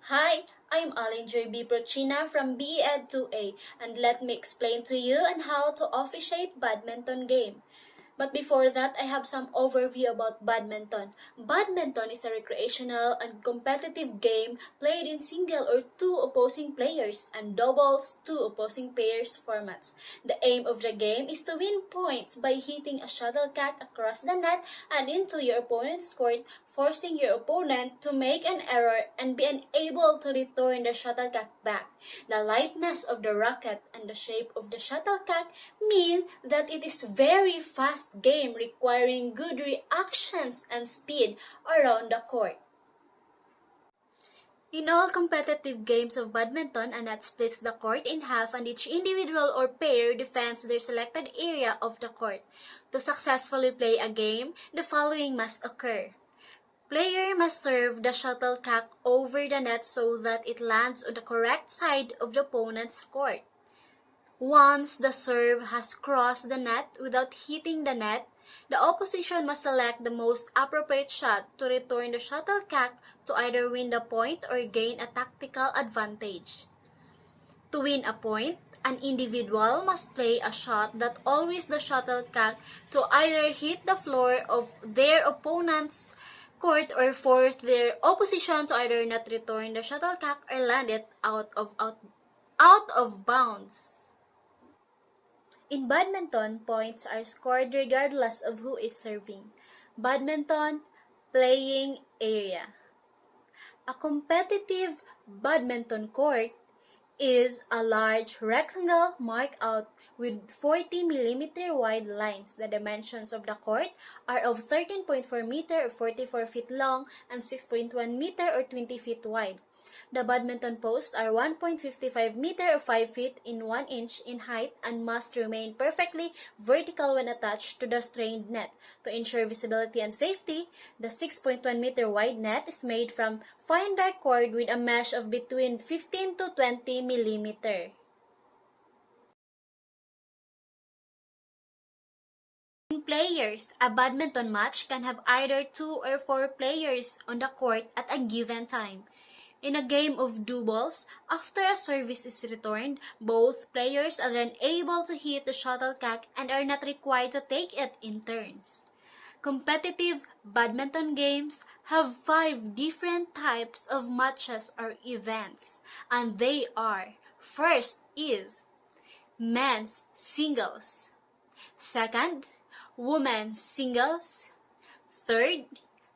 Hi, I'm Allynn Prochina from BEd 2A, and let me explain to you on how to officiate badminton game. But before that, I have some overview about badminton. Badminton is a recreational and competitive game played in single or two opposing players and doubles two opposing players formats. The aim of the game is to win points by hitting a shuttlecock across the net and into your opponent's court, forcing your opponent to make an error and be unable to return the shuttlecock back. The lightness of the racket and the shape of the shuttlecock mean that it is very fast game requiring good reactions and speed around the court. In all competitive games of badminton, a net splits the court in half and each individual or pair defends their selected area of the court. To successfully play a game, the following must occur. Player must serve the shuttlecock over the net so that it lands on the correct side of the opponent's court. Once the serve has crossed the net without hitting the net, the opposition must select the most appropriate shot to return the shuttlecock to either win the point or gain a tactical advantage. To win a point, an individual must play a shot that always the shuttlecock to either hit the floor of their opponent's court or force their opposition to either not return the shuttlecock or land it out of bounds. In badminton, points are scored regardless of who is serving. Badminton playing area. A competitive badminton court is a large rectangle marked out with 40 mm wide lines. The dimensions of the court are of 13.4 meter or 44 feet long and 6.1 meter or 20 feet wide. The badminton posts are 1.55 meter or 5 feet in 1 inch in height and must remain perfectly vertical when attached to the strained net. To ensure visibility and safety, the 6.1 meter wide net is made from fine dark cord with a mesh of between 15 to 20 millimeter. In players, a badminton match can have either 2 or 4 players on the court at a given time. In a game of doubles, after a service is returned, both players are then able to hit the shuttlecock and are not required to take it in turns. Competitive badminton games have 5 different types of matches or events, and they are: first is men's singles, second, women's singles, third,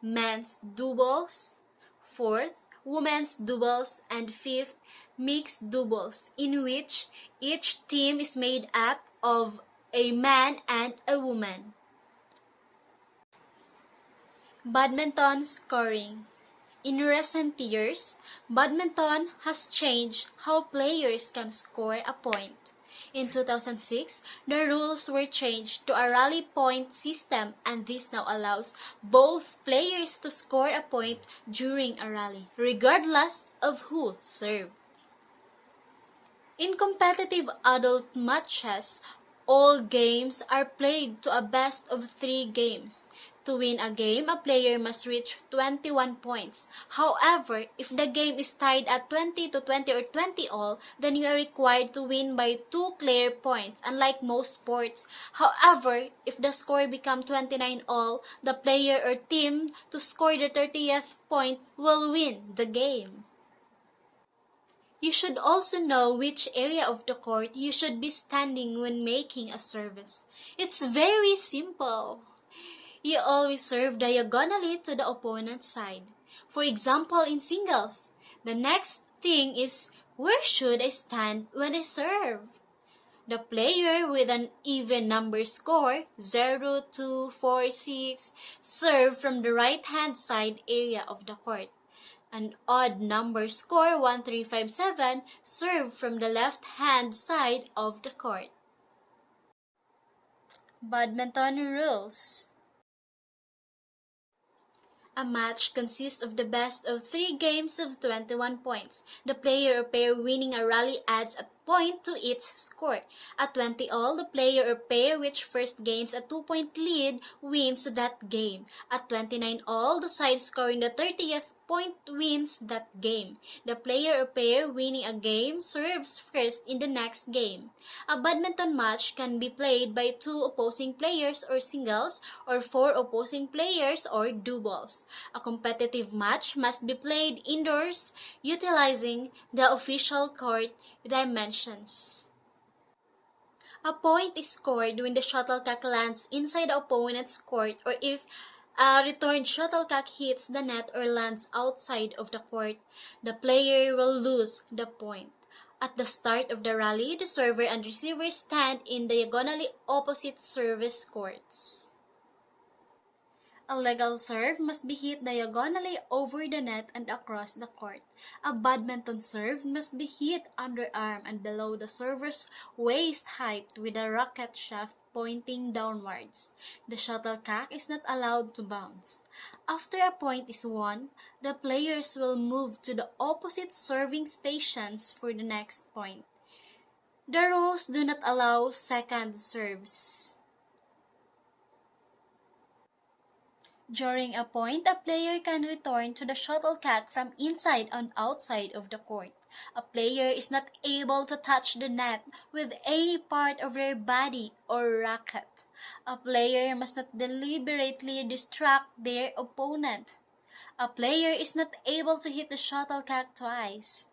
men's doubles, fourth, women's doubles, and fifth, mixed doubles, in which each team is made up of a man and a woman. Badminton scoring. In recent years, badminton has changed how players can score a point. In 2006, the rules were changed to a rally point system, and this now allows both players to score a point during a rally, regardless of who served. In competitive adult matches, all games are played to a best of 3 games. To win a game, a player must reach 21 points. However, if the game is tied at 20 to 20 or 20 all, then you are required to win by 2 clear points, unlike most sports. However, if the score becomes 29 all, the player or team to score the 30th point will win the game. You should also know which area of the court you should be standing when making a service. It's very simple. You always serve diagonally to the opponent's side. For example, in singles, the next thing is, where should I stand when I serve? The player with an even number score, 0, 2, 4, 6, serve from the right-hand side area of the court. An odd number score, 1, 3, 5, 7, serve from the left-hand side of the court. Badminton rules. A match consists of the best of 3 games of 21 points. The player or pair winning a rally adds a point to its score. At 20 all, the player or pair which first gains a 2-point lead wins that game. At 29 all, the side scoring the 30th point wins that game. The player or pair winning a game serves first in the next game. A badminton match can be played by 2 opposing players or singles, or 4 opposing players or doubles. A competitive match must be played indoors, utilizing the official court dimensions. A point is scored when the shuttlecock lands inside the opponent's court, or if a returned shuttlecock hits the net or lands outside of the court. The player will lose the point. At the start of the rally, the server and receiver stand in diagonally opposite service courts. A legal serve must be hit diagonally over the net and across the court. A badminton serve must be hit underarm and below the server's waist height with a racket shaft pointing downwards. The shuttlecock is not allowed to bounce. After a point is won, the players will move to the opposite serving stations for the next point. The rules do not allow second serves. During a point, a player can return to the shuttlecock from inside and outside of the court. A player is not able to touch the net with any part of their body or racket. A player must not deliberately distract their opponent. A player is not able to hit the shuttlecock twice.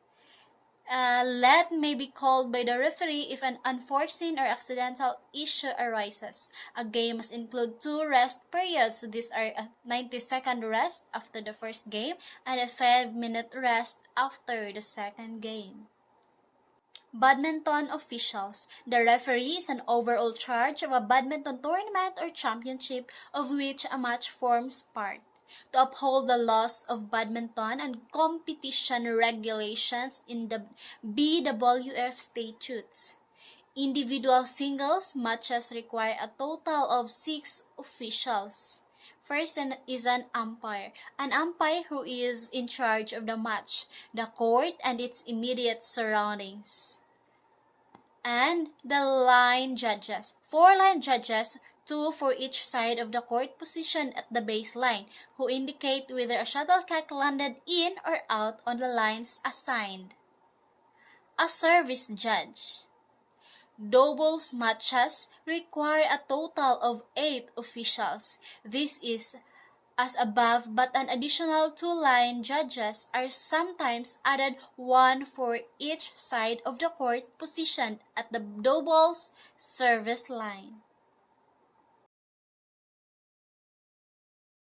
Let may be called by the referee if an unforeseen or accidental issue arises. A game must include 2 rest periods. So these are a 90-second rest after the first game and a 5-minute rest after the second game. Badminton officials. The referee is an overall charge of a badminton tournament or championship of which a match forms part, to uphold the laws of badminton and competition regulations in the BWF statutes. Individual singles matches require a total of 6 officials. First is an umpire who is in charge of the match, the court, and its immediate surroundings. And the line judges. 4 line judges, 2 for each side of the court positioned at the baseline, who indicate whether a shuttlecock landed in or out on the lines assigned. A service judge. Doubles matches require a total of 8 officials. This is as above, but an additional 2 line judges are sometimes added, 1 for each side of the court positioned at the doubles service line.